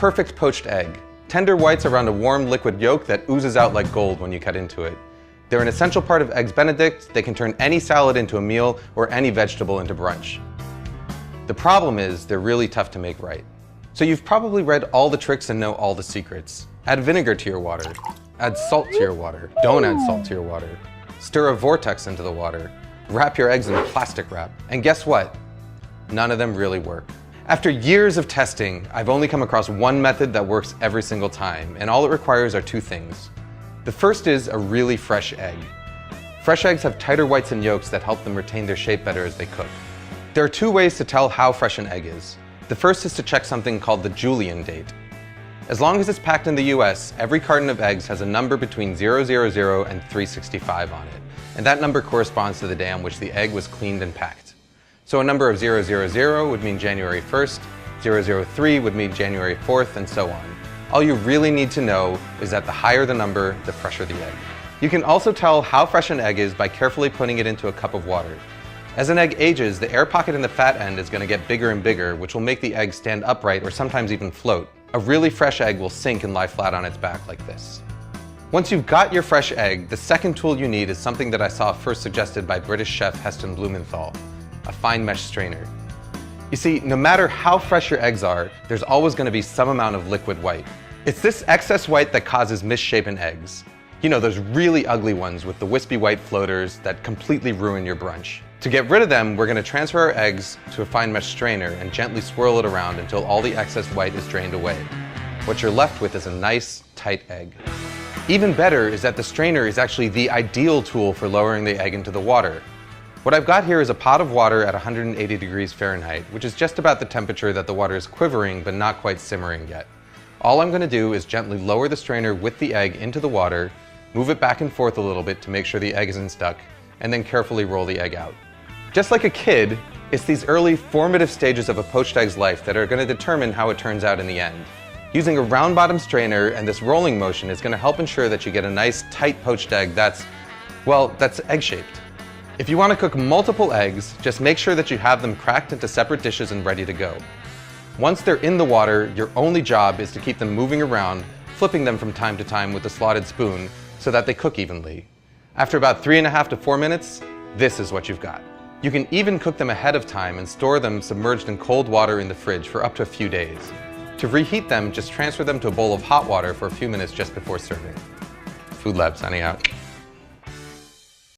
perfect poached egg. Tender whites around a warm liquid yolk that oozes out like gold when you cut into it. They're an essential part of Eggs Benedict. They can turn any salad into a meal or any vegetable into brunch. The problem is they're really tough to make right. So you've probably read all the tricks and know all the secrets. Add vinegar to your water. Add salt to your water. Don't add salt to your water. Stir a vortex into the water. Wrap your eggs in plastic wrap. And guess what? None of them really work. After years of testing, I've only come across one method that works every single time, and all it requires are two things. The first is a really fresh egg. Fresh eggs have tighter whites and yolks that help them retain their shape better as they cook. There are two ways to tell how fresh an egg is. The first is to check something called the Julian date. As long as it's packed in the US, every carton of eggs has a number between 000 and 365 on it, and that number corresponds to the day on which the egg was cleaned and packed. So a number of 000 would mean January 1st, 003 would mean January 4th, and so on. All you really need to know is that the higher the number, the fresher the egg. You can also tell how fresh an egg is by carefully putting it into a cup of water. As an egg ages, the air pocket in the fat end is going to get bigger and bigger, which will make the egg stand upright or sometimes even float. A really fresh egg will sink and lie flat on its back like this. Once you've got your fresh egg, the second tool you need is something that I saw first suggested by British chef Heston Blumenthal, a fine mesh strainer. You see, no matter how fresh your eggs are, there's always going to be some amount of liquid white. It's this excess white that causes misshapen eggs. You know, those really ugly ones with the wispy white floaters that completely ruin your brunch. To get rid of them, we're going to transfer our eggs to a fine mesh strainer and gently swirl it around until all the excess white is drained away. What you're left with is a nice, tight egg. Even better is that the strainer is actually the ideal tool for lowering the egg into the water. What I've got here is a pot of water at 180 degrees Fahrenheit, which is just about the temperature that the water is quivering but not quite simmering yet. All I'm going to do is gently lower the strainer with the egg into the water, move it back and forth a little bit to make sure the egg isn't stuck, and then carefully roll the egg out. Just like a kid, it's these early formative stages of a poached egg's life that are going to determine how it turns out in the end. Using a round bottom strainer and this rolling motion is going to help ensure that you get a nice tight poached egg that's egg-shaped. If you want to cook multiple eggs, just make sure that you have them cracked into separate dishes and ready to go. Once they're in the water, your only job is to keep them moving around, flipping them from time to time with a slotted spoon so that they cook evenly. After about 3.5 to 4 minutes, this is what you've got. You can even cook them ahead of time and store them submerged in cold water in the fridge for up to a few days. To reheat them, just transfer them to a bowl of hot water for a few minutes just before serving. Food Lab signing out.